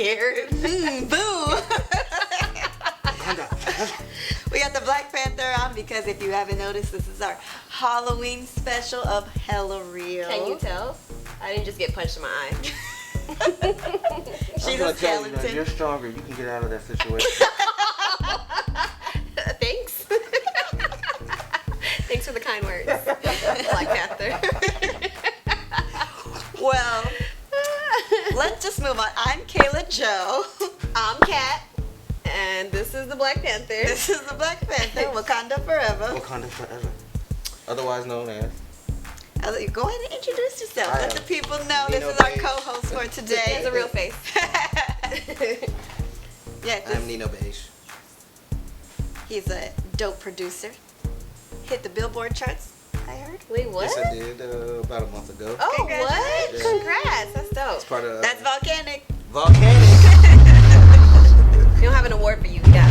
scared. Boo. We got the Black Panther on because if you haven't noticed, this is our Halloween special of Hella Real. Can you tell? I didn't just get punched in my eye. She's I'm a gonna tell you, skeleton. you're stronger. You can get out of that situation. Thanks. Thanks for the kind words, Black Panther. Well, let's just move on. I'm Kayla Jo. I'm Kat, and this is the Black Panther. This is the Black Panther. Wakanda forever. Wakanda forever. Otherwise known as. Go ahead and introduce yourself. Let the people know Nino this is our Beige. co-host for He has today. a real face. Yeah, I'm Nino Beige. he's a dope producer. Hit the Billboard Charts, I heard. Wait, what? Yes, I did about a month ago. Oh, what? Congratulations. Congrats. That's dope. It's part of That's volcanic. Volcanic. We don't have an award for you. We got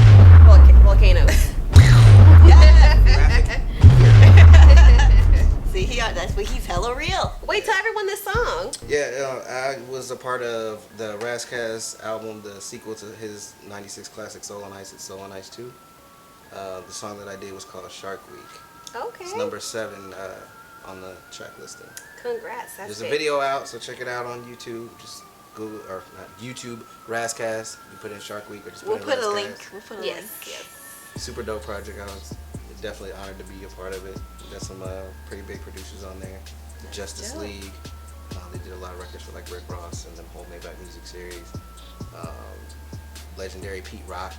volcanoes. Graphic. See, that's what he's hella real. Wait, tell everyone this song. Yeah, I was a part of the Ras Kass album, the sequel to his 96 classic Soul on Ice, it's Soul on Ice 2. The song that I did was called Shark Week. Okay. It's number 7 on the track listing. Congrats. That's There's a big. video out, so check it out on YouTube. Just Google, or not YouTube, Ras Kass. You put in Shark Week or just We'll in put a Ras link. Kass. We'll put a Yes. link. Yes. Super dope project. I was definitely honored to be a part of it. We got some pretty big producers on there. Justice dope. League. They did a lot of records for like Rick Ross and the whole Maybach music series. Legendary Pete Rock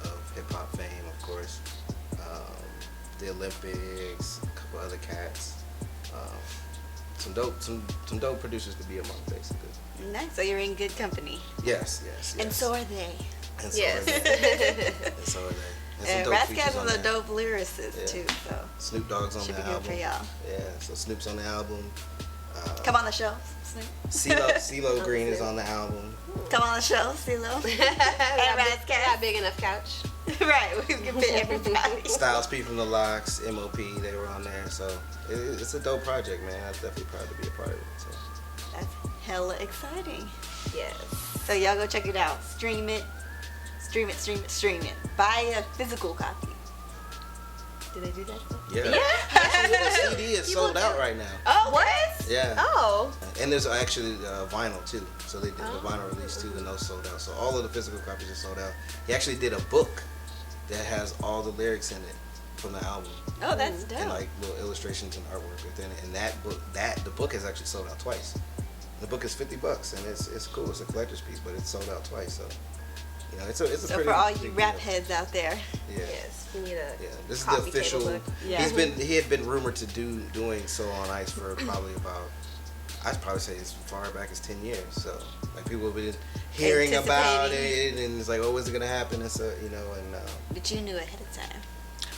of hip hop fame, of course. The Olympics, a couple other cats. Some dope producers to be among, basically. Nice. So you're in good company. Yes. And so are they. And so Yes. are they. And so are they. And some And dope Ras features Kass on is a there. dope lyricist Yeah. too, so Snoop Dogg's on should the be good album. for y'all. Yeah, so Snoop's on the album. Come on the show, Snoop. CeeLo Green is on the album. Come on the show, CeeLo. Got Ras Kass. big enough couch. Right, we can fit everybody. Styles P from the Locks, MOP, they were on there. So it's a dope project, man. I was definitely proud to be a part of it. So. That's hella exciting. Yes. So y'all go check it out. Stream it. Buy a physical copy. Do they do that stuff? Yeah. Yeah. Actually, the CD is sold out right now. Oh, What? Yeah. Oh. And there's actually vinyl too. So they did a vinyl release too, and those sold out. So all of the physical copies are sold out. He actually did a book that has all the lyrics in it from the album, Oh, that's dope. and like little illustrations and artwork within it. And that book, the book has actually sold out twice. The book is $50, and it's cool. It's a collector's piece, but it's sold out twice. So you know, it's a So pretty for all big you rap deal. heads out there, Yeah. Yes. We need a. Yeah, this is the coffee table official. book. Yeah. He had been rumored to doing Soul on Ice for probably about, I'd probably say as far back as 10 years. So like people have been hearing about it, and it's like, oh, when's it gonna happen? And so and but you knew ahead of time.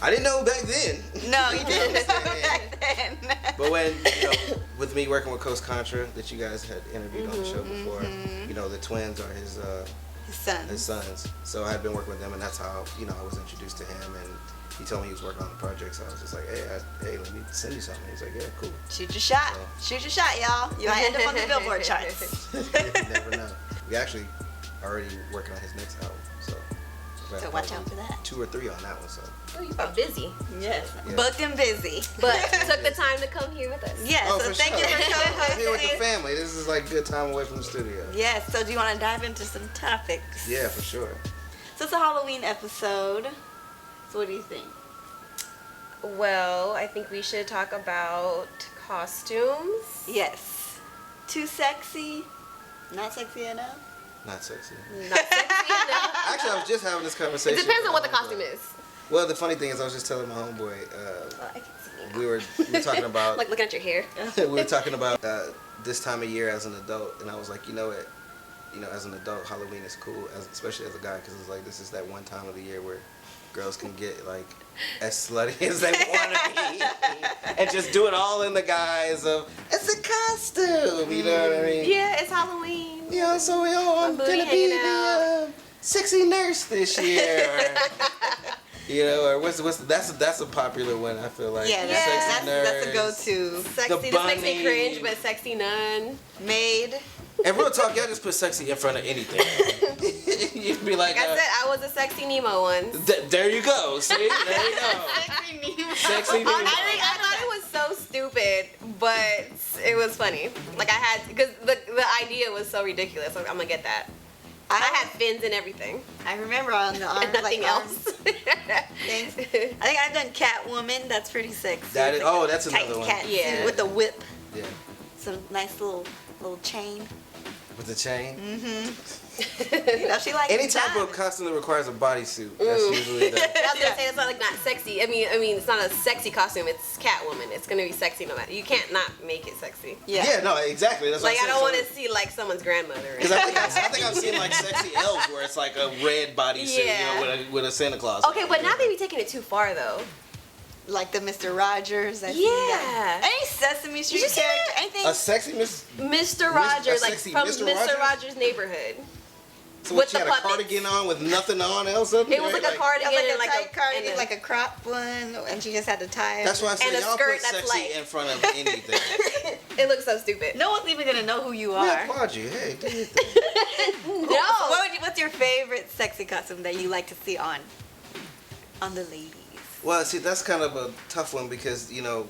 I didn't know back then. No, you didn't know Back back then. But when with me working with Coast Contra, that you guys had interviewed on the show before, the twins are his His son. sons. So I had been working with them, and that's how I was introduced to him. And he told me he was working on the project, so I was just like, hey, let me send you something. He's like, yeah, cool. Shoot your shot. Shoot your shot, y'all. You might end up on the Billboard charts. You never know. We actually already working on his next album, so watch out for that. 2 or 3 on that one. So Oh, you got busy. Yes. Yeah. Booked and busy. But took the time to come here with us. Yes. oh, so for thank sure. you for I'm here with the co-hosting. family. This is like good time away from the studio. Yes. So do you want to dive into some topics? Yeah, for sure. So it's a Halloween episode. So what do you think? Well, I think we should talk about costumes. Yes. Too sexy? Not sexy enough? Not sexy. Not sexy enough. Actually, I was just having this conversation. It depends on what the with my costume homeboy. is. Well, the funny thing is, I was just telling my homeboy. Oh, I can see. We were talking about Like looking at your hair. we were talking about this time of year as an adult, and I was like, as an adult, Halloween is cool, especially as a guy, because it's like this is that one time of the year where girls can get like as slutty as they want to be, and just do it all in the guise of it's a costume. You know what I mean? Yeah, it's Halloween. So I'm booty gonna be hanging out. the sexy nurse this year. Or that's a popular one. I feel like Yeah, the that's- sexy nurse. that's a go-to. Sexy. The This makes me bunny. cringe, but sexy nun. Maid. And real talk, y'all just put sexy in front of anything. You'd be like, Like I said, I was a sexy Nemo once. There you go. See, there you go. Sexy Nemo. Sexy Nemo. I thought it was so stupid, but it was funny. Like I had, because the idea was so ridiculous. Like, I'm gonna get that. I had fins and everything. I remember on the arm, And nothing like, else. things. I think I've done Catwoman. That's pretty sexy. That is, It's like that's a another tight one. cat Yeah. suit with a whip. Yeah. Some nice little chain. With the chain. You know, she likes Any type of diamonds. costume that requires a bodysuit. That's usually the. I was gonna say it's not like not sexy. I mean, it's not a sexy costume. It's Catwoman. It's gonna be sexy no matter. You can't not make it sexy. Yeah. Yeah, no, exactly. That's Like what I don't want to. to see like someone's grandmother. Because I think I've seen like sexy elves where it's like a red bodysuit, Yeah. you know, with a Santa Claus. Okay, but now they be taking it too far though. Like the Mr. Rogers. I've seen Yeah. that. Any Sesame Street you see character, that? anything. A sexy Miss. Mr. Rogers, like sexy from Mr. Mr. Rogers? Rogers' Neighborhood. So With what, she the had a puppets. cardigan on with nothing on else up It was like a cardigan like and a like tight a cardigan, and a- like a crop one, and she just had to tie it. That's why I said and a y'all skirt put that's sexy like- in front of anything. It looks so stupid. No one's even gonna know who you We are. applaud you. Hey, do your thing. No. So what's your favorite sexy costume that you like to see on the ladies? Well, see, that's kind of a tough one because you know,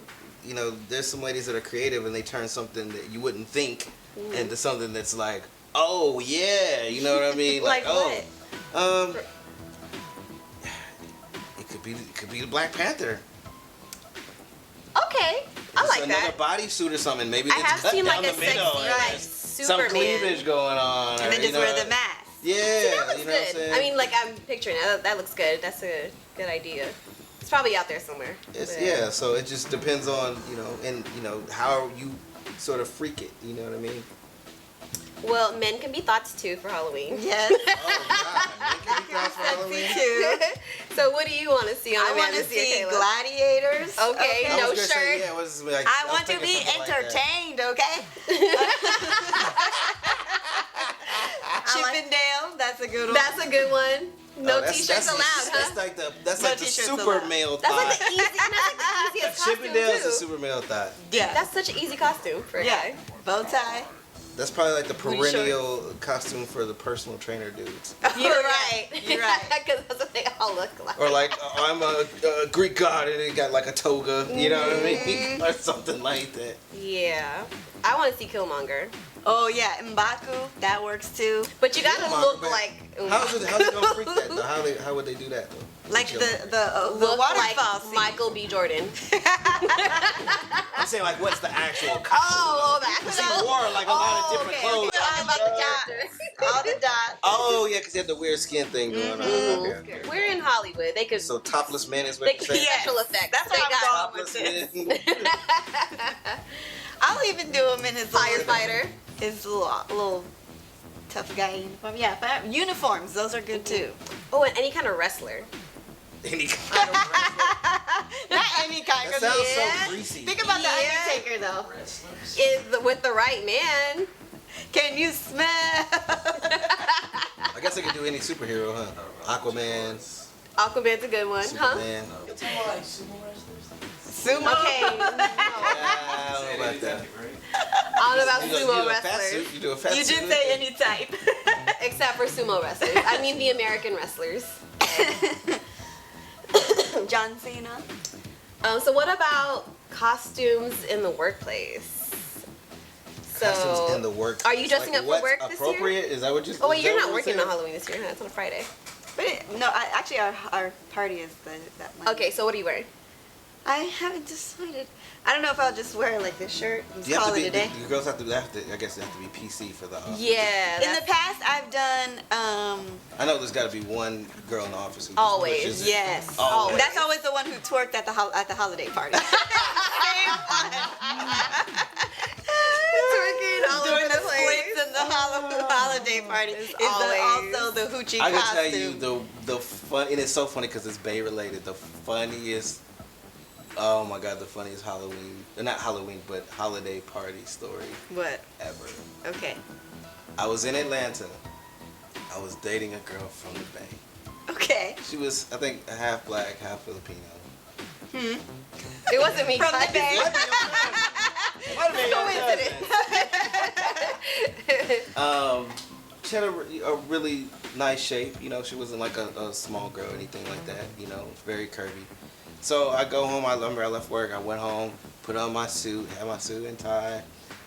there's some ladies that are creative and they turn something that you wouldn't think into something that's like, oh yeah, you know what I mean? Like oh, it could be the Black Panther. Okay, I Just like another that. bodysuit or something. Maybe I it's have cut seen down like a the middle. sexy and like there's some Superman. cleavage going on. And then or, just wear the mask. Yeah, That looks you know what I'm good. saying? I mean, like I'm picturing it. That looks good. That's a good idea. It's probably out there somewhere. It's, But- yeah, so it just depends on, and how you sort of freak it, you know what I mean? Well, men can be thoughts too for Halloween. Yes. Oh God, make it for Halloween. Sexy too. So what do you want to see on I want to Amanda see Kayla? gladiators. Okay, I no was gonna say, shirt. yeah, what's this, like, I was want to thinking be something like that. entertained, okay? Chippendale, that's a good one. That's a good one. No Oh, that's- t-shirts that's- allowed, huh? That's like the No like the t-shirts super allowed. male That's thought. like the easy, and that's like the easiest costume Chippendale's too. a super male thought. yeah. That's such an easy costume for a yeah. guy. Bow tie. That's probably like the Booty perennial costume for the personal trainer dudes. You're Oh, right. You're right. Because that's what they all look like. Or like, I'm a Greek god and it got like a toga, you know what I mean? Or something like that. Yeah. I want to see Killmonger. Oh yeah, M'Baku, that works too. But you gotta Killmonger, look man. like. How they gonna freak that though? How would they do that though? Like the Look waterfall like scene. Michael B. Jordan. I'm saying like, what's the actual costume? Oh, the Because he wore like a lot of different clothes. All about the dots. All the dots. Oh yeah, because he had the weird skin thing going on. Okay, okay. We're in Hollywood. They could. So topless men is They what could you're saying? special effects. That's They what I'm got going with Topless this. men. I'll even do him in his Firefighter. His little tough guy uniform. Yeah, uniforms. Those are good too. Oh, and any kind of wrestler. Any kind of wrestler. Not any kind. That 'cause sounds Yeah. so greasy. Think about Yeah. the Undertaker though. With the right man. Can you smell? I guess I could do any superhero, huh? Aquaman, Aquaman's a good one, huh? Superman. Sumo. Okay. Yeah, I don't know about that. I don't know about You sumo do a fat wrestlers. suit. You do a fat You suit. did say any type. Except for sumo wrestlers. I mean the American wrestlers. John Cena. So what about costumes in the workplace? Costumes in the work. Are you dressing up for what's work this year? appropriate? Is that what you? Oh wait, is you're that not what working saying? on Halloween this year, huh? It's on Friday. But actually, our party is that Monday. Okay, so what are you wearing? I haven't decided. I don't know if I'll just wear like this shirt and You have call to it be. a day. You girls have to. I guess they have to be PC for the. Yeah. In the past, I've done. I know there's got to be one girl in the office who just Always, pushes it. Yes. Always. That's always the one who twerked at the holiday party. Same one. Twerking all Doing over the the place. splits in the holiday party is always. also the hoochie I can costume. tell you the fun, and it's so funny because it's Bay related. The funniest, oh my god, the funniest Halloween, not Halloween, but holiday party story What? ever. Okay. I was in Atlanta. I was dating a girl from the Bay. Okay. She was, I think, half black, half Filipino. It wasn't me. From the guys. Bay. Might be your cousin. Might have been your Coincidence. cousin. She had a really nice shape. You know, she wasn't like a small girl or anything like that. You know, very curvy. So I go home. I remember I left work. I went home, put on my suit, had my suit and tie.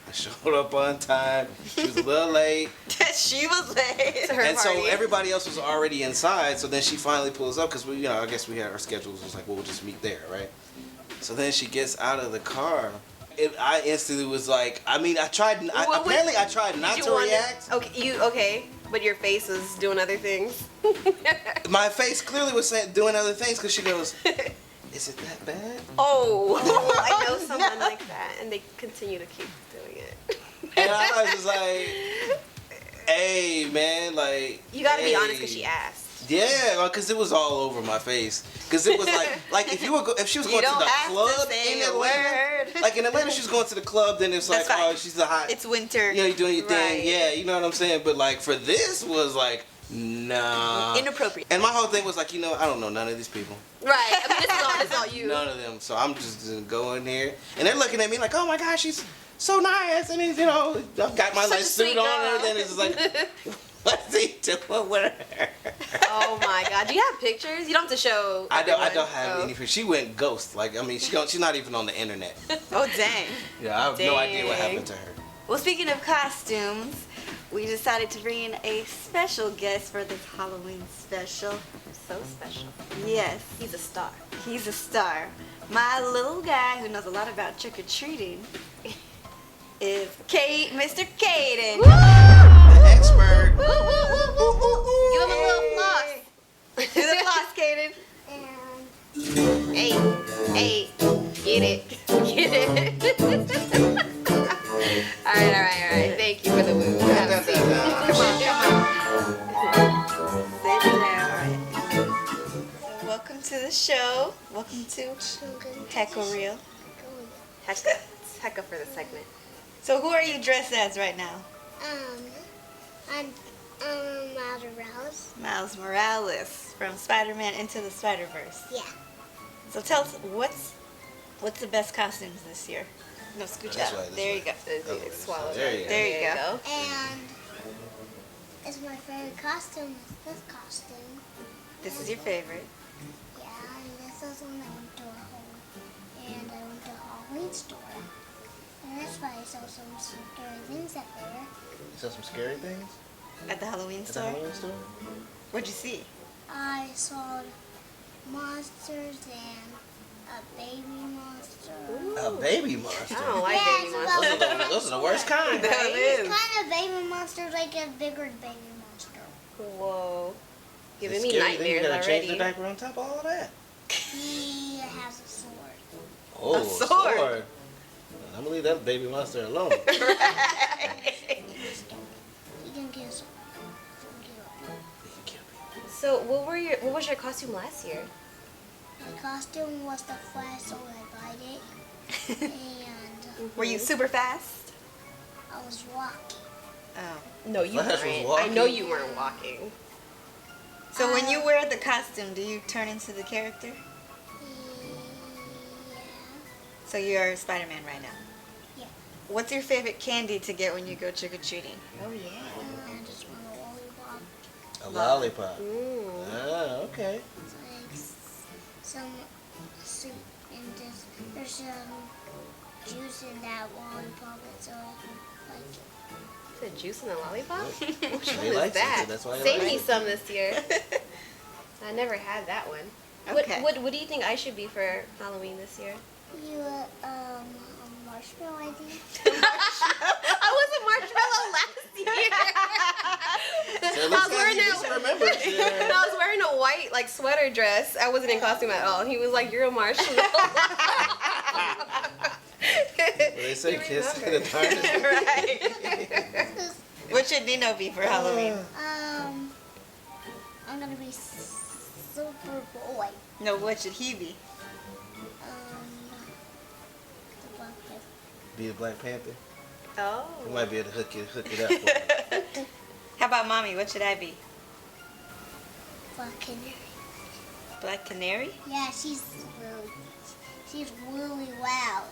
I showed up on time. She was a little late. She was late. And so everybody else was already inside. So then she finally pulls up because we, you know, I guess we had our schedules. Just like, well, we'll just meet there, right? So then she gets out of the car. I instantly was like, I mean, I tried. Apparently, I tried not to react. Okay, but your face was doing other things. My face clearly was doing other things because she goes, "Is it that bad?" Oh, I know someone like that, and they continue to keep doing it. And I was just like, "Hey, man, like." You gotta be hey. honest because she asked. Yeah, because it was all over my face. Because it was like if she was going to the club in Atlanta, like in Atlanta, she was going to the club. Then it's like, oh, she's the hot. It's winter. You know, you're doing your thing. Yeah, you know what I'm saying. But like for this was like, nah, inappropriate. And my whole thing was like, you know, I don't know none of these people. Right. I mean, this is all you. None of them. So I'm just gonna go in there, and they're looking at me like, oh my gosh, she's so nice, and you know, I've got my nice suit on her. Then it's like. What's he doing with her? Oh my God! Do you have pictures? You don't have to show. I don't have any pictures. She went ghost. Like I mean, she's not even on the internet. Oh dang! Yeah, I have no idea what happened to her. Well, speaking of costumes, we decided to bring in a special guest for this Halloween special. So special. Yes, He's a star. he's a star. My little guy who knows a lot about trick or treating is Mr. Kaden. The expert. Woo, woo, woo, woo, woo. Give him a little floss. Do the floss, Kaden. Hey, get it. All right. Thank you for the woo. Have a seat. Sit down. Welcome to the show. Welcome to Heckle Reel. Hecka for the segment. So who are you dressed as right now? I'm Miles Morales. Miles Morales from Spider-Man Into the Spider-Verse. Yeah. So tell us, what's the best costumes this year? No, scooch This out. way, this There way. you go. Swallow. There you go. There you go. And it's my favorite costume is this costume. This is your favorite. Yeah, and this is when I went to a Halloween store. And that's why I saw some scary things up there. You saw some scary things At the Halloween at the store? Halloween store? What'd you see? I saw monsters and a baby monster. A baby monster. I don't like Yeah, baby it's monsters. about- Those are the worst kind. That It's is. kind of baby monster, like a bigger baby monster. Whoa. Giving It's me scary, then you nightmares gotta change the already. diaper on top of all of that. He has a sword. Oh, A sword. I'm gonna leave that baby monster alone. He can get a sword. So what was your costume last year? My costume was the Flash, so I bought it. And Were you super fast? I was walking. Oh. No, you Flash was weren't. I walking? know you weren't walking. So when you wear the costume, do you turn into the character? Yeah. So you're Spider-Man right now. Yeah. What's your favorite candy to get when you go trick-or-treating? Oh yeah. And I just want a lollipop. A lollipop. Mm. Ah, okay. It's like some sweet and there's some juice in that lollipop. So like Is it juice in a lollipop? Which He one is likes it, that? so that's why he Save likes me it. some this year. I never had that one. Okay. What do you think I should be for Halloween this year? you a marshmallow, I think. I was a marshmallow last year. So I was wearing at least he remembers. And I was wearing a white like sweater dress. I wasn't in costume at all. And he was like, "You're a marshmallow." They say You kiss to the remember. darkness. Right. What should Nino be for Halloween? I'm gonna be super boy. No, what should he be? The Black Panther. Be the Black Panther. Oh. We might be able to hook it up for him. How about mommy? What should I be? Black Canary. Black Canary? Yeah, she's really loud.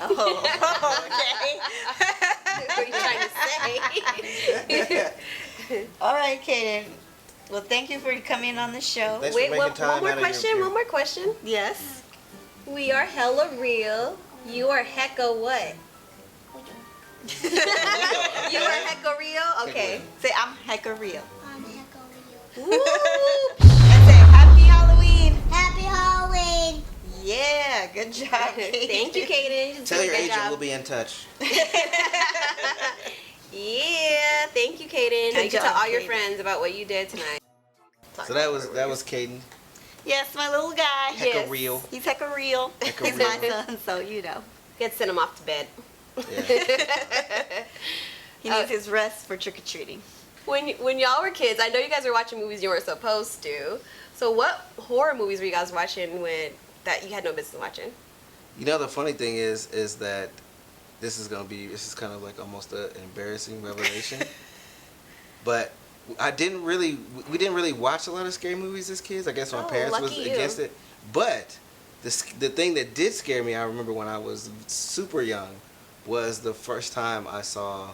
Oh, okay. are you trying to say? All right, Kaden. Well, thank you for coming on the show. Thanks Wait, for making one time more out of your- question. One more question. Yes. We are hella real. You are hecka what? You are hecka real? Okay. Say, I'm hecka real. I'm Heckle Real. Woo! And say, Happy Halloween. Happy Halloween. Yeah, good job, Kaden. Thank you, Kaden. You just Tell did a your good agent job. we'll be in touch. Yeah, thank you, Kaden. Now you can job, tell all your Kaden. friends about what you did tonight. So that was Kaden. Yes, my little guy. Hecka Yes. real. He's hecka real. Hecka He's real. my son, so you know. You had to send him off to bed. Yeah. He needs his rest for trick-or-treating. When y'all were kids, I know you guys were watching movies you weren't supposed to. So what horror movies were you guys watching that you had no business watching? You know, the funny thing is that this is kind of like almost an embarrassing revelation. But we didn't really watch a lot of scary movies as kids. I guess my Oh, parents was lucky you. against it. But the thing that did scare me, I remember when I was super young, was the first time I saw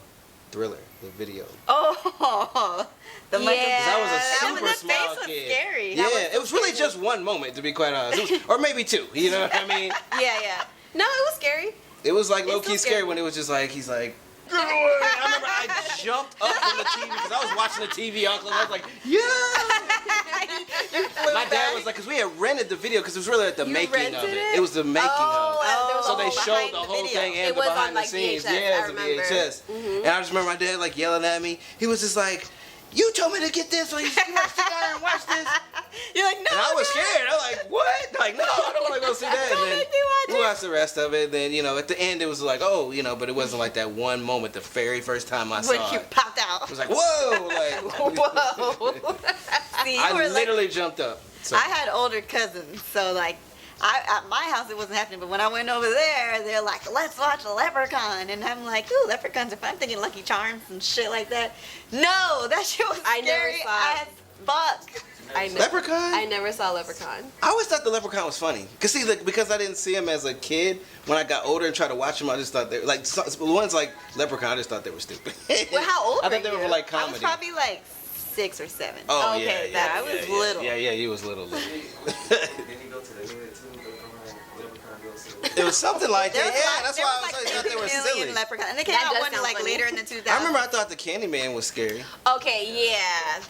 Thriller, the video. Oh, the Michael Yeah. 'Cause I was a That super was- that small face was kid. scary. Yeah, That was it was really just one moment, to be quite honest. It was, or maybe two. You know what I mean? Yeah. No, it was scary. It was like It's low key still scary scary. when it was just like he's like. I remember I jumped up from the TV because I was watching the TV uncle and I was like, yeah. My dad was like, because we had rented the video because it was really like the You making of rented it. it? It was the making Oh, of there it. was So a they whole showed behind the the whole video. thing It and the was on, behind the like, scenes. VHS, Yeah, I it was a remember. VHS. And I just remember my dad like yelling at me. He was just like, you told me to get this, so you sit down and watch this. You're like, no. And I was Dad. scared. I was like, what? Like, no, I don't want to go see that. And then make me watch we watched the rest of it. Then, at the end, it was like, oh, but it wasn't like that one moment, the very first time I When saw you it. popped It out. was like, whoa. Like, Whoa. See, you I were like, literally jumped up. So, I had older cousins, so like, at my house it wasn't happening, but when I went over there, they're like, let's watch Leprechaun, and I'm like, ooh, Leprechauns, if I'm thinking Lucky Charms and shit like that. No, that shit was I never scary saw it. as fuck. Leprechaun? I never saw Leprechaun. I always thought the Leprechaun was funny. Because I didn't see him as a kid, when I got older and tried to watch him, I just thought they like the ones like Leprechaun. I just thought they were stupid. Well, how old I were thought they you? were like I was comedy. probably like 6 or 7. Oh Okay, yeah, I was little. Yeah, you was little. Then you go to the hood too, Leprechaun goes to the It was something like There that. was Yeah, like- that's there why was I thought they were like 50 silly. million Leprechauns, and they came That out does one sound like funny. later in the 2000s. I remember I thought the Candyman was scary. Okay, yeah,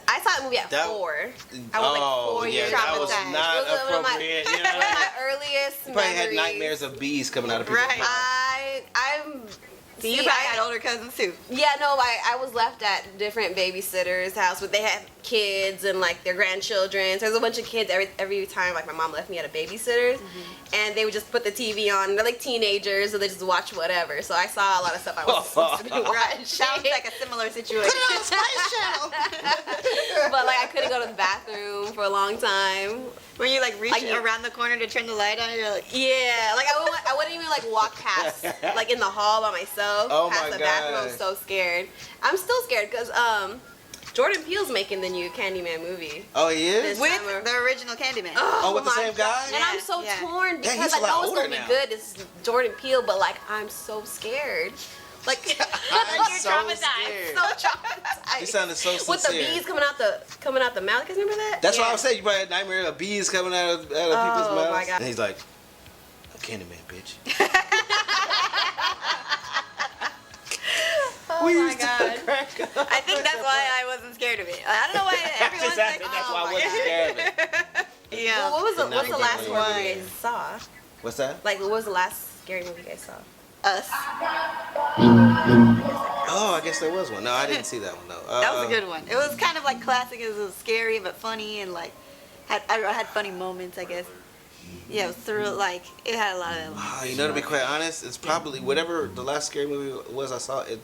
I saw that movie at That- 4. I was like 4 yeah, years that old. was traumatized. not It was one of my- appropriate. You One of know? my earliest You probably had memories. nightmares of bees coming out of people's Right. mouths. I'm. See, you See, probably I- had older cousins too. Yeah, no, I was left at different babysitters' house, but they had kids and like their grandchildren. So there's a bunch of kids every time. Like my mom left me at a babysitter's, and they would just put the TV on. They're like teenagers, so they just watch whatever. So I saw a lot of stuff I wasn't supposed to be watching. Sounds like a similar situation. But like I couldn't go to the bathroom for a long time. When you like reach Like you- around the corner to turn the light on, you're like, Yeah, like I wouldn't even like walk past like in the hall by myself. Oh past my the bathroom. I was gosh. so scared. I'm still scared because Jordan Peele's making the new Candyman movie. Oh, he is? This with summer. the original Candyman. Oh, with the my same guy? And I'm so Yeah. torn Yeah, because he's a I know lot it's gonna older be now. good. It's Jordan Peele, but like I'm so scared. Like I'm you're so traumatized. scared. So traumatized. He sounded so sincere. With the bees coming out the mouth. You guys remember that? That's Yeah. what I was saying. You probably had nightmare of bees coming out of people's Oh, mouths. my God. And he's like, I'm Candyman, bitch. Oh we my used to god. crack up. I think that's why I wasn't scared of it. I don't know why everyone's Exactly, like, that's oh why I my wasn't God. scared of it. Yeah. Well, what's the Not last really. horror movie you guys saw? What's that? Like, what was the last scary movie you guys saw? Us. Oh, I guess there was one. No, I didn't see that one, though. That was a good one. It was kind of like classic. It was scary but funny and like I had funny moments, I guess. Yeah, it was through like it had a lot of. You know, to be quite honest, it's probably whatever the last scary movie was I saw. It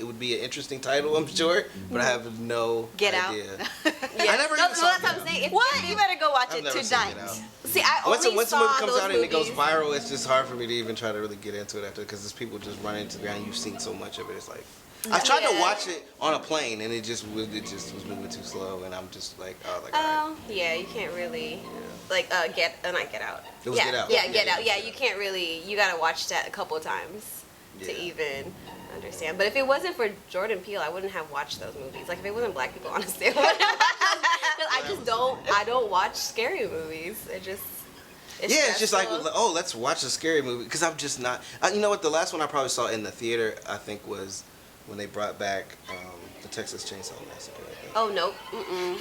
would be an interesting title, I'm sure, but I have no Get Out. idea. Yeah. I never No, even saw that's Get what I'm Out. saying. What? You better go watch I've it never seen tonight. Get Out. See, I Once only the saw movie comes those out and it goes movies- viral, it's just hard for me to even try to really get into it after because there's people just running into the ground. You've seen so much of it. It's like I tried to Yeah. watch it on a plane and it just was moving too slow, and I'm just like, oh, like. all right. Oh, yeah, you can't really like not Get Out. It was yeah, Get Out. Yeah, Yeah, Get yeah, Out. yeah. Yeah, you can't really. You gotta watch that a couple of times. to Yeah. even understand. But if it wasn't for Jordan Peele, I wouldn't have watched those movies. Like if it wasn't black people, honestly, I wouldn't have watched those. 'Cause I don't watch scary movies. It's It's just like, stressful. oh, let's watch a scary movie. Because I'm just not. You know what? The last one I probably saw in the theater, I think, was when they brought back the Texas Chainsaw Massacre. I think. Oh nope. Mm-mm.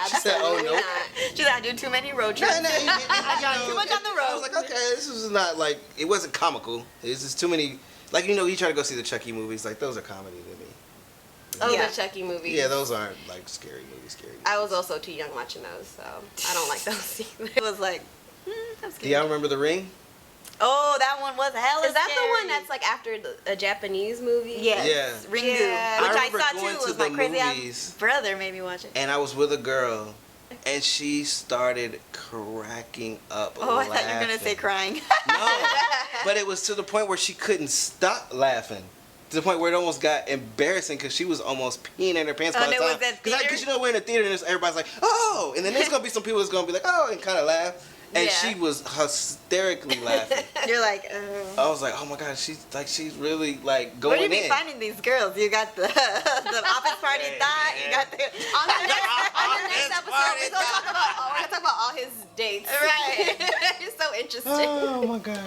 She said, "Oh Absolutely no." not. She's like, I do too many road trips. I got too much on the road. I was like, okay, this was not like, it wasn't comical. It's just too many. Like, you try to go see the Chucky movies. Like, those are comedy to me. Oh, Yeah. the Chucky movies. Yeah, those aren't like scary movies. I was also too young watching those, so I don't like those either. It was like, that's Do good. y'all remember The Ring? Oh, that one was hella Is that scary. the one that's like after a Japanese movie? Yes. Yeah. Ringu. Yeah. Which I I, remember saw going too. to Was the my crazy movies. ass brother made me watch it. And I was with a girl, and she started cracking up. Oh, I thought you were laughing. gonna say crying. No, but it was to the point where she couldn't stop laughing. To the point where it almost got embarrassing because she was almost peeing in her pants Oh, by and the it time. was at theater? Because we're in the theater and everybody's like, oh, and then there's gonna be some people that's gonna be like, oh, and kind of laugh. And Yeah. she was hysterically laughing. You're like, I was like, oh my god, she's really like going where do you be in. finding these girls? You got the office party thought. You got the On the next episode, we're gonna talk about all his dates. Right. It's so interesting. Oh my gosh.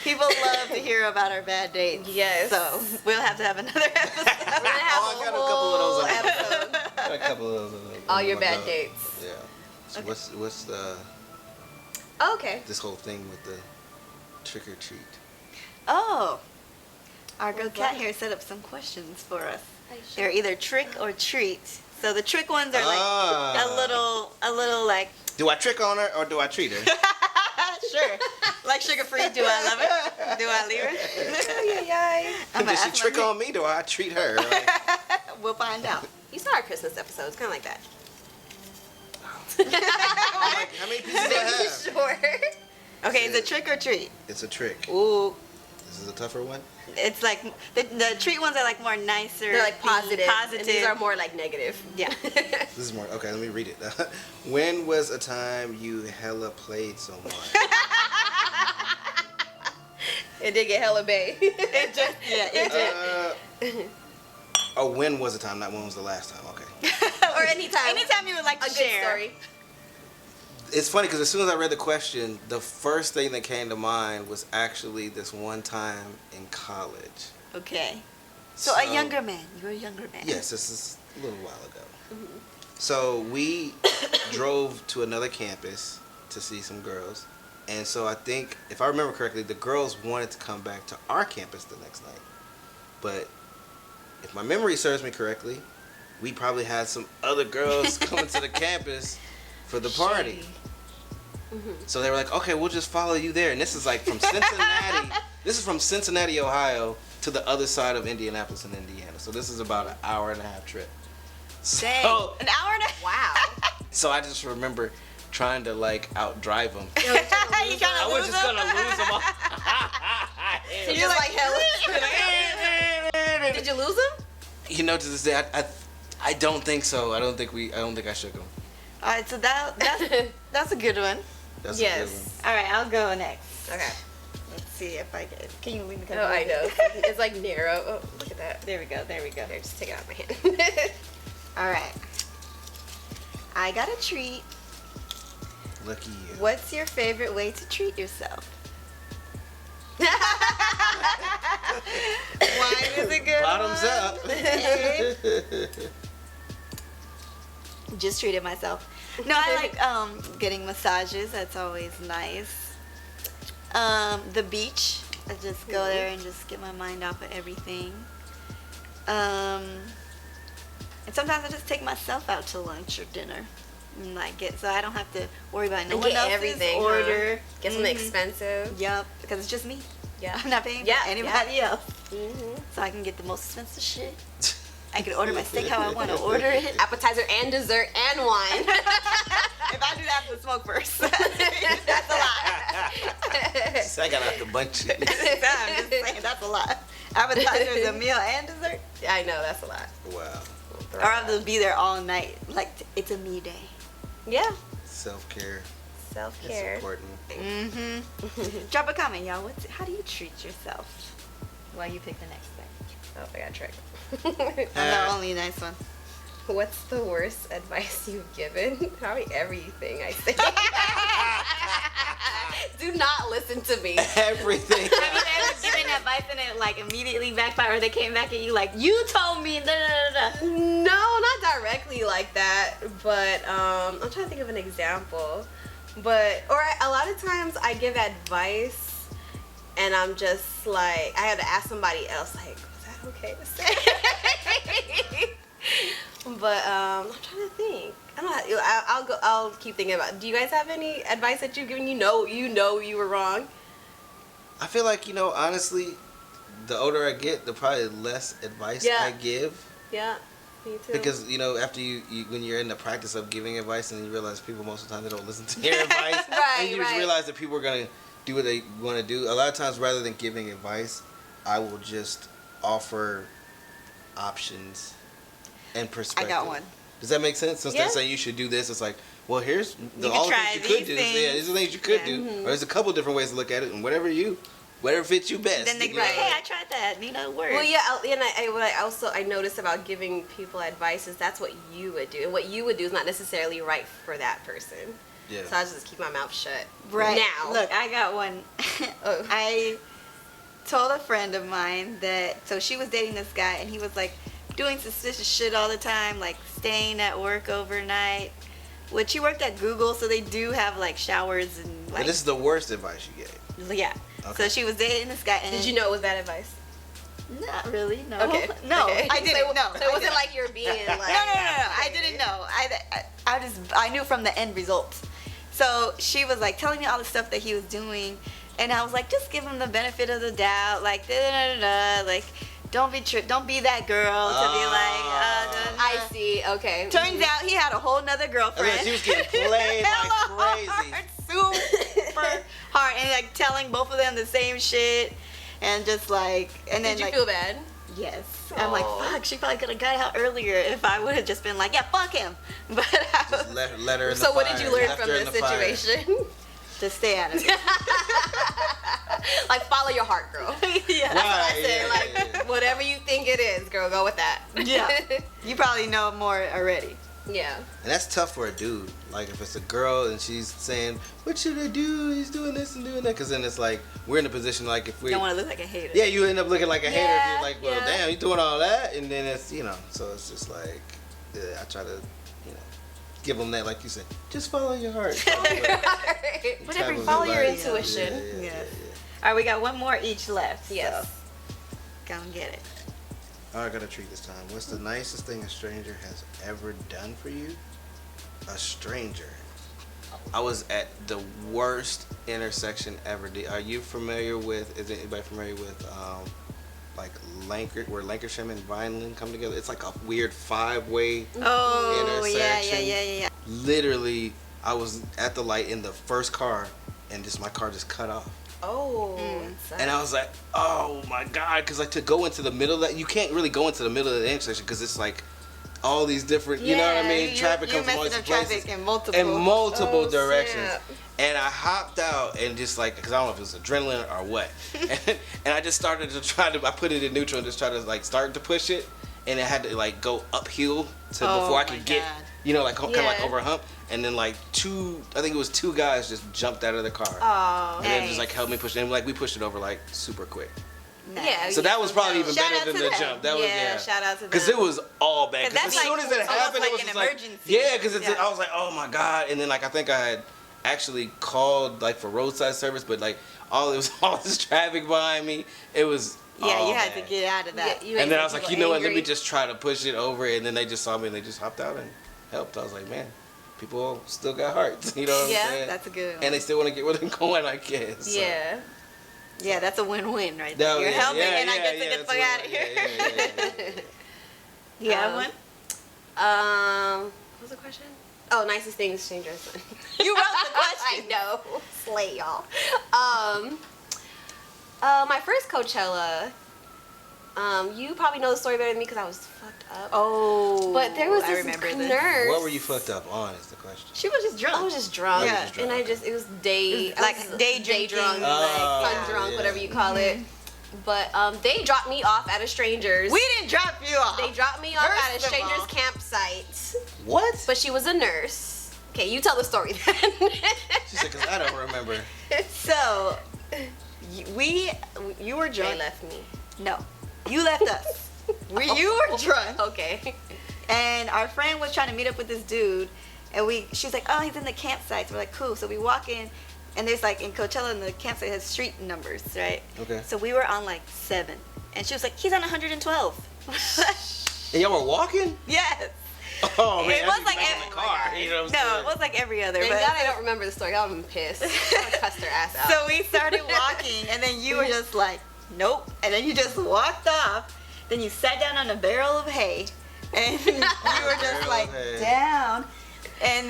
people love to hear about our bad dates. Yes. So we'll have to have another episode. We're gonna have Oh, I got a a couple of those whole on- episode. Got a couple of those. All your my bad dog. dates. Yeah. So Okay. what's Oh, okay. this whole thing with the trick or treat? Oh, our girl What's Cat that? here set up some questions for us. I They're either trick or treat. So the trick ones are like Ah. a little like Do I trick on her or do I treat her? sure, like sugar free. Do I love her? Do I leave her? I'm gonna Does she ask trick my- on me? Do I treat her? Like, We'll find out. You saw our Christmas episode. It's kind of like that. how many pieces do I have? Sure. Okay, is it trick or treat? It's a trick. Ooh, This is a tougher one. it's like the treat ones are like more nicer. They're like positive. Positive. And these are more like negative. Yeah. This is more okay. Let me read it. When was a time you hella played someone? It did get hella bae. It just Oh, when was a time? Not when was the last time? Okay. Or anytime. Anytime you would like A to good share. story. It's funny because as soon as I read the question, the first thing that came to mind was actually this one time in college. Okay. So a younger man. You're a younger man. Yes, this is a little while ago. So we drove to another campus to see some girls. And so I think, if I remember correctly, the girls wanted to come back to our campus the next night. But if my memory serves me correctly, we probably had some other girls coming to the campus for the party. So they were like, okay, we'll just follow you there. And this is like from Cincinnati. This is from Cincinnati, Ohio to the other side of Indianapolis in Indiana. So this is about an hour and a half trip. Dang. So, An hour and a Wow. so I just remember trying to like outdrive them. You kind I of was just gonna lose them all. So you're like hella. Did you lose them? You know, to this day, I don't think so. I don't think I shook them. All right, so that's a good one. That's Yes. a good one. All right, I'll go next. Okay. Let's see if I can. Can you leave me? Oh, I know. It's like narrow. Oh, look at that. There we go. There we go. Here, just take it out of my hand. All right. I got a treat. Lucky you. What's your favorite way to treat yourself? Wine is a good Bottoms one. up. Just treated myself. No, I like getting massages. That's always nice. The beach. I just go there and just get my mind off of everything. And sometimes I just take myself out to lunch or dinner. And like so I don't have to worry about no And one get else's everything. order. Huh? Get something expensive. Yep, because it's just me. Yeah. I'm not paying Yeah, for anybody else. Mm-hmm. So I can get the most expensive shit. I can order my steak how I want to order it. Appetizer and dessert and wine. If I do that, I have to smoke first. That's a lot. So I got out the bunch. I'm just saying, that's a lot. Appetizer is a meal and dessert. I know, that's a lot. Wow. Or I have to be there all night. Like, it's a me day. Yeah. Self-care. It's Self-care. important. Mm-hmm. Drop a comment, y'all. How do you treat yourself? Well, you pick the next thing. Oh, I got tricked. I'm the only nice one. What's the worst advice you've given? Probably everything I say. Do not listen to me. Everything. Have you ever given advice and it like immediately backfired, or they came back at you like, you told me da da da da? No, not directly like that, but I'm trying to think of an example. A lot of times I give advice and I'm just like, I had to ask somebody else, like, was that okay to say? But I'm trying to think. I don't know. I'll keep thinking about it. Do you guys have any advice that you've given? You know you were wrong. I feel like, honestly, the older I get, the probably less advice I give. Yeah, me too. Because, after you when you're in the practice of giving advice and you realize people most of the time they don't listen to your advice. And you just realize that people are going to do what they want to do. A lot of times, rather than giving advice, I will just offer options and perspective. I got one. Does that make sense? Instead of saying you should do this, it's like, well, here's all the things you could do. Things. Yeah, these are the things you could do. Or there's a couple different ways to look at it, and whatever fits you best. Then they go, hey, I tried that. It worked. Well, yeah, and what I noticed about giving people advice is that's what you would do, and what you would do is not necessarily right for that person. Yeah. So I just keep my mouth shut. Right now. Look, I got one. I told a friend of mine that she was dating this guy, and he was like doing suspicious shit all the time, like staying at work overnight. Which he worked at Google, so they do have like showers and like. But this is the worst advice you gave. Yeah. Okay. So she was dating this guy, and Did you know it was bad advice? Not really. No. Okay. No, Okay. I didn't. No. So it wasn't like you're being like. No. I didn't know. I knew from the end result. So she was like telling me all the stuff that he was doing, and I was like, just give him the benefit of the doubt, like like. Don't be that girl to be like. I see. Okay. Turns out he had a whole nother girlfriend. She was getting played like crazy. Super hard, and like telling both of them the same shit, and just like, and then Did you like, feel bad? Yes. I'm like, fuck. She probably could have got out earlier if I would have just been like, yeah, fuck him. But I was, Just let her in the So what fire. did you learn Left from her in this the fire. situation? just stay out of it. Like follow your heart, girl. Yeah. That's what I Right, say. yeah, Like yeah. whatever you think it is, girl, go with that. Yeah. You probably know more already. Yeah. And that's tough for a dude. Like if it's a girl and she's saying, "What should I do? He's doing this and doing that." Because then it's like we're in a position like if we Don't want to look like a hater. yeah, you end up looking like a hater if you're like, well, Yeah. damn, you doing all that, and then it's so it's just like I try to give them that, like you said, just follow your heart. Whatever, Type of follow your advice. intuition. Yes. All right, we got one more each left. Yes. So go and get it. All right, I got a treat this time. What's the nicest thing a stranger has ever done for you? A stranger. I was at the worst intersection ever. Are you familiar with? Is anybody familiar with like where Lancashire and Vineland come together? It's like a weird 5-way Oh, intersection. yeah. Literally, I was at the light in the first car, and my car just cut off. Oh. And I was like, oh my God, because like to go into the middle of that, you can't really go into the middle of the intersection because it's like all these different, you know what I mean? Traffic comes from all these places. Traffic in multiple. Oh, directions. snap. And I hopped out and just like, because I don't know if it was adrenaline or what. and I just started to I put it in neutral and just try to like start to push it. And it had to like go uphill before I could get, like kind of like over a hump. And then like I think it was 2 guys just jumped out of the car. Oh. And then just like helped me push it. And like we pushed it over like super quick. Yeah. So that was probably even Shout better out than to the them. jump. That was shout out to them. because it was all bad. 'Cause Because as that's soon like as it almost happened, like it was an just like emergency. yeah. Because Yeah. I was like, oh my God. And then like I think I had actually called like for roadside service, but like all this traffic behind me. It was Yeah, all you had bad. to get out of that. You And then I made was like, people you know what? Let angry. me just try to push it over. And then they just saw me and they just hopped out and helped. I was like, man, people still got hearts. You know what I'm saying? That's a good one. And they still want to get where they're going, I guess. So. Yeah. Yeah, that's a win-win right No, there. You're yeah, helping, yeah, and I yeah, get to yeah, get the fuck that's out of what- here. yeah. You have one? What was the question? Oh, nicest thing strangers. You wrote the question. I know. Slay y'all. My first Coachella. You probably know the story better than me because I was fucked up. Oh, But there was I this remember this. nurse. What were you fucked up on is the question. She was just drunk. I was just drunk. Yeah. And it was day, It was like I was day drunk, drunk, Oh, like fun yeah. drunk, Yeah. whatever you call it. But they dropped me off at a stranger's. We didn't drop you off. They dropped me off at a First of stranger's all. campsite. What? But she was a nurse. Okay, you tell the story then. She said, because I don't remember. So, you were They drunk. left me. No, you left us. You were drunk. Okay. And our friend was trying to meet up with this dude, and she's like, oh, he's in the campsite. So we're like, cool. So we walk in, and there's like in Coachella, and the campsite has street numbers, right? Okay. So we were on like 7, and she was like, he's on 112. And y'all were walking? Yes. Oh, man. It was I'd be like back in the car. You know what I'm No, saying? it was like every other. Thank but God I don't remember the story. I would have been pissed. I would have cussed her ass out. So we started walking, and then you were just like, nope. And then you just walked off. Then you sat down on a barrel of hay, and you were just Barrel like of hay. down. And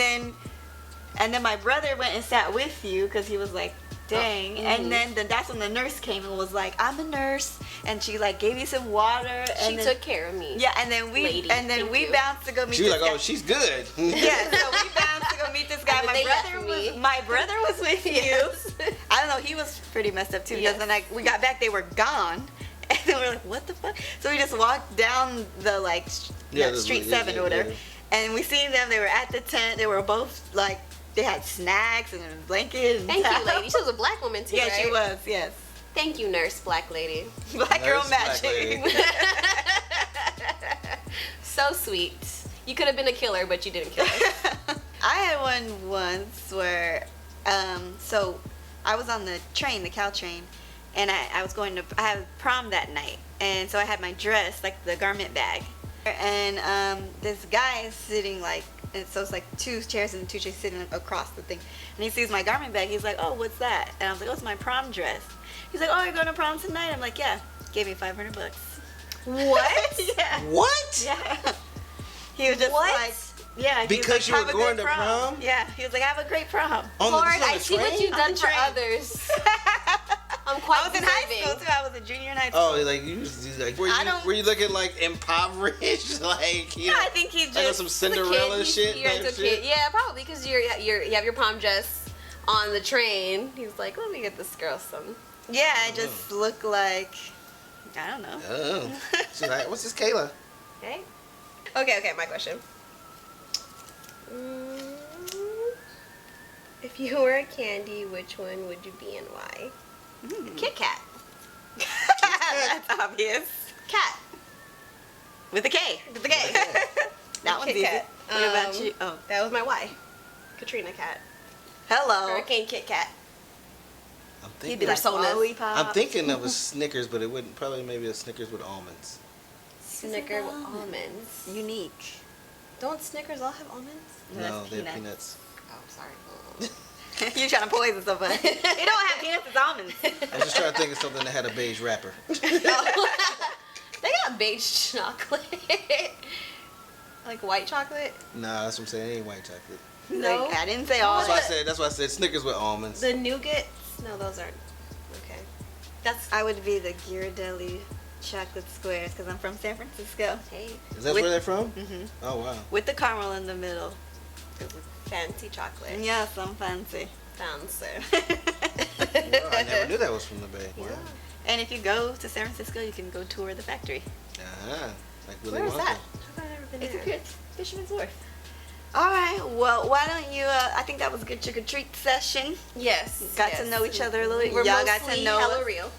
then my brother went and sat with you because he was like, dang. And then that's when the nurse came and was like, I'm a nurse, and she like gave you some water. And She then, took care of me. Yeah, and then Lady, thank thank you. bounced to go meet. She was this like, guy. oh, she's good. Yeah, so we bounced to go meet this guy. And then they left me. My brother was with Yes. you. I don't know, he was pretty messed up too. Yes. Because then like we got back, they were gone, and then we were like, what the fuck? So we just walked down the like street 7 or whatever, and we seen them. They were at the tent. They were both like, they had snacks and a blanket. And Thank you, towel. lady. She was a black woman too, Yeah, right? she was. Yes. Thank you, nurse, black lady. Black girl Nurse, black magic. lady. So sweet. You could have been a killer, but you didn't kill her. I had one once where, so I was on the train, the cow train, and I was going to, I had prom that night, and so I had my dress, like the garment bag, and this guy is sitting like, and so it's like 2 chairs and 2 chairs sitting across the thing, and he sees my garment bag. He's like, oh, what's that? And I was like, oh, it's my prom dress. He's like, oh, you're going to prom tonight? I'm like, yeah. Gave me $500. What? Yeah. What? Yeah. He was just What? like, yeah. he was Because like, you were "Have a going good to prom?" Yeah. He was like, have a great prom. On Lord, on I see what train? you've On done the for train. others. I'm quite I was in high deserving. school too. I was a junior in high school. Oh, like you was like, I don't- were you looking like impoverished, like you Yeah, know, I think he just like on some He's a kid. Cinderella shit? You're type into shit? kid. Yeah, probably because you have your prom dress on the train. He was like, let me get this girl some. Yeah, I just look like, I don't know. Oh, she's like, what's this, Kayla? Okay. Okay, my question. If you were a candy, which one would you be and why? Kit Kat. That's obvious. Cat. With a K. With the K. That one's Kit easy. Kat. What about you? Oh, That was my why. Katrina Cat. hello. Hurricane Kit Kat. I'm He'd be thinking. like Personas. lollipop. I'm thinking of a Snickers, but it wouldn't. Probably maybe a Snickers with almonds. Snicker with almonds. almonds. Unique. Don't Snickers all have almonds? No, No, that's they have peanuts. peanuts. Oh, sorry. You're trying to poison somebody. You don't have peanuts, it's almonds. I was just trying to think of something that had a beige wrapper. They got beige chocolate. Like white chocolate? Nah, that's what I'm saying. It ain't white chocolate. No. Like, I didn't say all That's why I that. said. That's why I said Snickers with almonds. The nougats? No, those aren't. Okay. That's. I would be the Ghirardelli chocolate squares because I'm from San Francisco. Hey, Is that with- where they're from? Hmm. Oh wow. With the caramel in the middle. fancy chocolate. Yes, I'm fancy. Fancy. Wow, I never knew that was from the Bay. Wow. And if you go to San Francisco, you can go tour the factory. Uh-huh. Like Willy Where is Wonka. that? How have I never been It's there? a good Fisherman's Wharf. All right. Well, why don't you? I think that was a good trick or treat session. Yes. Got yes. to know each other a little. We're Y'all mostly got to know hella us. real.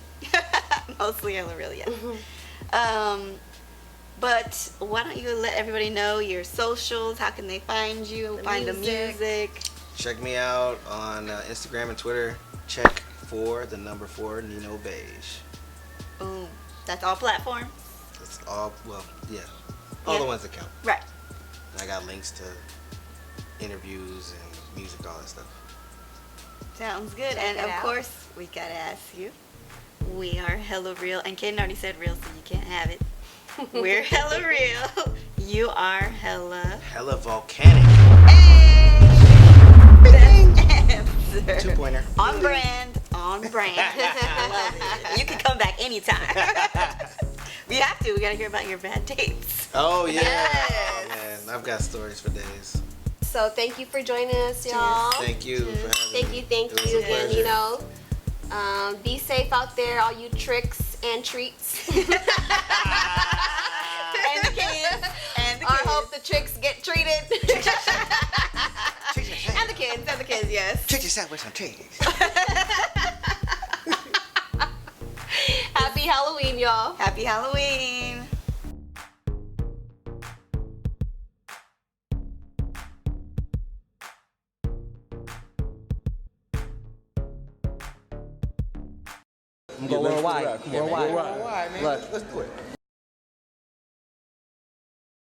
Mostly hella real, yeah. But why don't you let everybody know your socials? How can they find you? The find the music. music. Check me out on Instagram and Twitter. Check for the number 4 Nino Beige. Boom. That's all platforms. That's all. Well, yeah, all Yeah. the ones that count. Right. And I got links to interviews and music, all that stuff. Sounds good. Check And it of out. course, we gotta ask you. We are hella real, and Kaden already said real, so you can't have it. We're hella real. You are hella. Hella volcanic. Hey! Best answer. 2-pointer. On brand. On brand. I love it. You can come back anytime. We have to. We gotta hear about your bad dates. Oh yeah. Yes. Oh, man, I've got stories for days. So thank you for joining us, y'all. Thank you for having Thank me. you, thank It was you a again. pleasure. You know, be safe out there, all you tricks and treats. And the kids. And the I kids. hope the tricks get treated. And the kids, yes. Treat yourself with some treats. Happy Halloween, y'all. Happy Halloween. I'm going worldwide. Come on, Worldwide. worldwide, man. Look. Let's do it.